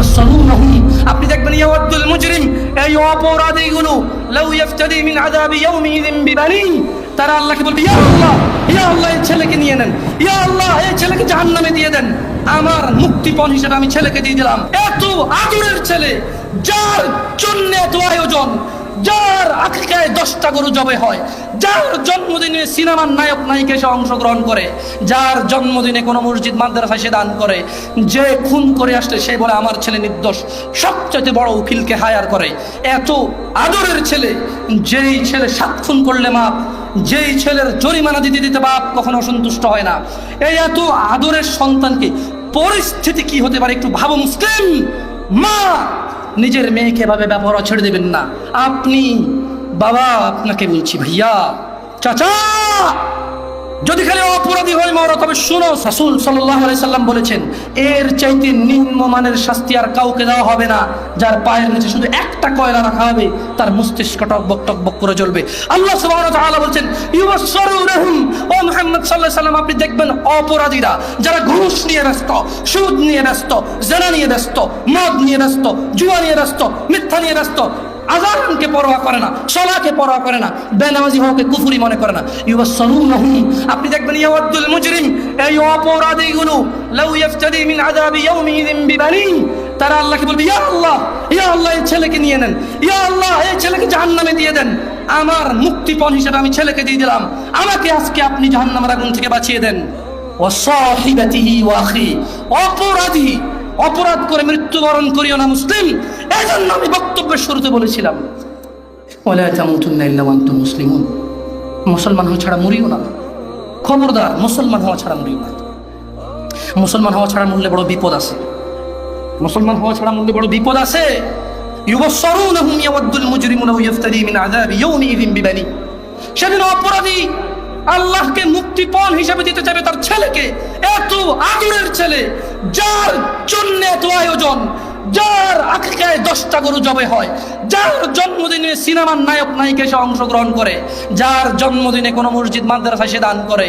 ইউবাসসারুনহুম, আপনি দেখবেন ইয়াওয়াদ্দুল মুজরিম, এই অপরাধীগুলো লাউ ইফতাদি মিন আযাবি ইয়াউমিযিন বিবানি, তারা আল্লাহকে বলবে ইয়া আল্লাহ, ইয়া আল্লাহ এই ছেলেকে নিয়ে নেন, ইয়া আল্লাহ এই ছেলেকে জাহান্নামে দিয়ে দেন, আমার মুক্তিপণ হিসেবে আমি ছেলেকে দিয়ে দিলাম। এত আদরের ছেলে, যার জন্য এত আয়োজন, যার আকিকায় 10টা গরু জবে হয়, যার জন্মদিনে সিনেমার নায়ক নায়িকা এসে অংশগ্রহণ করে, যার জন্মদিনে কোনো মসজিদ মাদ্রাসায় সে দান করে, যে খুন করে আসলে সে বলে আমার ছেলে নির্দোষ, সবচেয়ে বড় উকিলকে হায়ার করে। এত আদরের ছেলে, যেই ছেলে 7 খুন করলে মাপ, যেই ছেলের জরিমানা দিতে দিতে বাপ কখনো অসন্তুষ্ট হয় না, এই এত আদরের সন্তানকে পরিস্থিতি কি হতে পারে একটু ভাবো। মুসলিম মা নিজের মেয়েকে এভাবে ব্যবহার ছেড়ে দেবেন না। আপনি বাবা, আপনাকে বলছি ভাইয়া, চাচা, যদি খালি অপরাধী হয় মরো, তবে শুনো রাসূল সাল্লাল্লাহু আলাইহি সাল্লাম বলেছেন এর চাইতে নিম্নমানের শাস্তি আর কাউকে দেওয়া হবে না। যার পায়ের নিচে শুধু একটা কয়লা রাখা হবে, তার মস্তিষ্ক টকবক টকবক করে জ্বলবে। আল্লাহ সুবহানাহু ওয়া তাআলা বলেন ইউবাসসারুনহুম, ও মুহাম্মদ সাল্লাল্লাহু আলাইহি সাল্লাম আপনি দেখবেন অপরাধীরা যারা ঘুষ নিয়ে ব্যস্ত, সুদ নিয়ে ব্যস্ত, জিনা নিয়ে ব্যস্ত, মদ নিয়ে ব্যস্ত, জুয়া নিয়ে ব্যস্ত, মিথ্যা নিয়ে ব্যস্ত, আযানকে পরোয়া করে না, সালাকে পরোয়া করে না, বেনামাজি হওয়াকে কুফরি মনে করে না, ইউবাসসারুনহুম, আপনি দেখবেন ইয়াওয়াদ্দুল মুজরিম, এই অপরাধীগুলো লাউ ইফতাদি মিন আযাবি ইয়াউমিযিন বিবানি, তারা আল্লাহকে বলবে ইয়া আল্লাহ, ইয়া আল্লাহ এই ছেলেকে নিয়ে নেন, ইয়া আল্লাহ এই ছেলেকে জাহান্নামে দিয়ে দেন, আমার মুক্তিপণ হিসেবে আমি ছেলেকে দিয়ে দিলাম, আমাকে আজকে আপনি জাহান্নামের আগুন থেকে বাঁচিয়ে দেন। ওয়া সাহিবাতিহি ওয়া আখি, অপরাধী অপরাধ করে মৃত্যুবরণ করিও না মুসলিম। এই জন্য আমি বক্তব্যের শুরুতে বলেছিলাম ওয়ালা তামুতুন্না ইল্লা ওয়া আনতুম মুসলিমুন, মুসলমান হওয়া ছাড়া মরিও না, খবরদার মুসলমান হওয়া ছাড়া মরিও না। মুসলমান হওয়া ছাড়া মরলে বড় বিপদ আছে, মুসলমান হওয়া ছাড়া মরলে বড় বিপদ আছে। ইউবাসসারুনহুম ইয়াওয়াদ্দুল মুজরিমু লাউ ইফতাদি মিন আযাবি ইয়াউমিযিন বিবানি, সেদিন অপরাধী আল্লাহকে মুক্তিপণ হিসেবে দিতে চাইবে তার ছেলেকে। এত আদরের ছেলে, যার জন্য এত আয়োজন, যার আকিকায় 10টা গরু জবে হয়, যার জন্মদিনে সিনেমার নায়ক নায়িকা এসে অংশগ্রহণ করে, যার জন্মদিনে কোনো মসজিদ মাদ্রাসায় সে দান করে,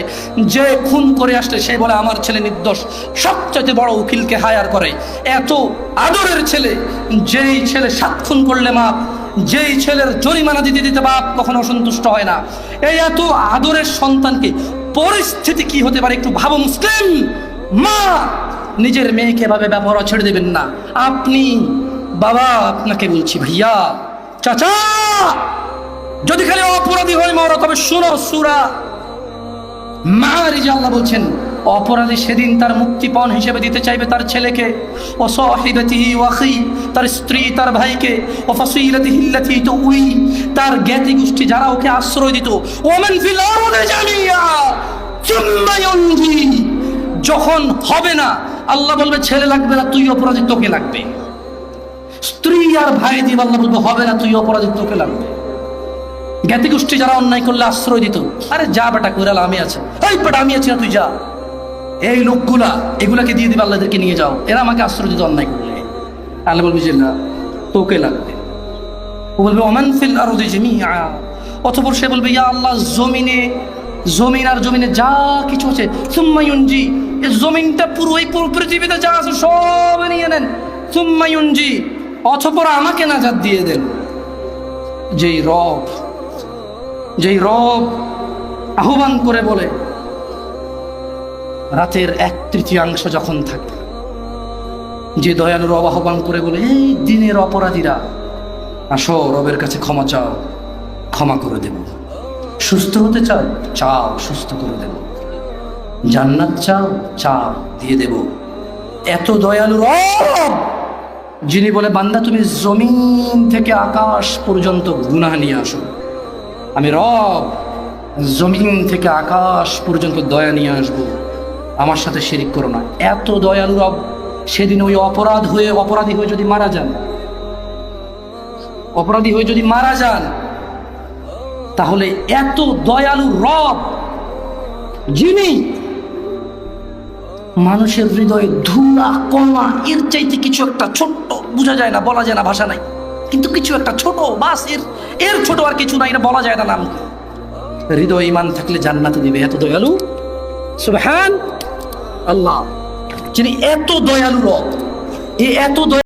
যে খুন করে আসলে সে বলে আমার ছেলে নির্দোষ, সবচেয়ে বড় উকিলকে হায়ার করে। এত আদরের ছেলে, যেই ছেলে 7 খুন করলে মাপ, যেই ছেলের জরিমানা দিতে দিতে বাপ কখনো অসন্তুষ্ট হয় না, এই এত আদরের সন্তানকে পরিস্থিতি কি হতে পারে একটু ভাবো। মুসলিম মা নিজের মেয়েকে এভাবে ব্যবহার ছেড়ে দেবেন না। আপনি বাবা, আপনাকে বলছি ভাইয়া, চাচা, যদি খালি অপরাধী হয় মরো, তবে শুনো সূরা মাআরিজে আল্লাহ বলছেন অপরাধী সেদিন তার মুক্তিপণ হিসেবে দিতে চাইবে তার ছেলেকে, ও সাহিবাতিহি ওয়া আখি, তার স্ত্রী, তার ভাইকে, ও ফাসিলাতিহি আল্লাতী তুই, তার জ্ঞাতি গোষ্ঠী যারা ওকে আশ্রয় দিত, ওয়া মান ফিল আরদি জামিআ সুম্মা ইউনজি, যখন হবে না আল্লাহ বলবে ছেলে লাগবে না, তুই অপরাধী, তোকে লাগবে। স্ত্রী আর ভাই দিয়ে আল্লাহ বলবে হবে না, তুই অপরাধী, তোকে লাগবে। জ্ঞাতি গোষ্ঠী যারা অন্যায় করলে আশ্রয় দিত, আরে যা বেটা কইরাল আমি আছি, এই বেটা আমি আছি না, তুই যা। এই লোকগুলা এগুলাকে দিয়ে দিবে, আল্লাহদেরকে নিয়ে যাও, এরা আমাকে আশ্রয় দিত অন্যায় করলে। আল্লাহ বলবে যে না, তোকে লাগবে। ও বলবে ওমান ফিল আরদি জামিআ, অতঃপর সে বলবে ইয়া আল্লাহ জমিন আর জমিনে যা কিছু আছে, সুম্মা ইউনজি, এই জমিনটা পুরো এই পৃথিবীতে যা আছে সব নিয়ে নেন, সুম্মা ইউনজি, অতঃপর আমাকে নাজাত দিয়ে দেন। যেই রব আহ্বান করে বলে রাতের 1/3 যখন থাকে, যে দয়ালু রব আহ্বান করে বলে এই দিনের অপরাধীরা আসো রবের কাছে ক্ষমা চাও, ক্ষমা করে দেব। সুস্থ হতে চাও, চাও, সুস্থ করে দেব। জান্নাত চাও, চাও, দিয়ে দেব। এত দয়ালু রব, যিনি বলে বান্দা তুমি জমিন থেকে আকাশ পর্যন্ত গুনাহ নিয়ে আসো, আমি রব জমিন থেকে আকাশ পর্যন্ত দয়া নিয়ে আসবো, আমার সাথে শিরিক করো না। এত দয়ালু রব সেদিন ওই অপরাধী হয়ে যদি মারা যান, তাহলে এত দয়ালু রব, যিনি মানুষের হৃদয়ে ধুলা কণা এর চাইতে কিছু একটা ছোট্ট, বোঝা যায় না, বলা যায় না, ভাষা নাই, কিন্তু কিছু একটা ছোট, বাস এর ছোট আর কিছু নাই, এটা বলা যায় না নাম। হৃদয় ঈমান থাকলে জান্নাতে দিবে। এত দয়ালু সুবহান আল্লাহ, যিনি এত দয়ালু রব, এত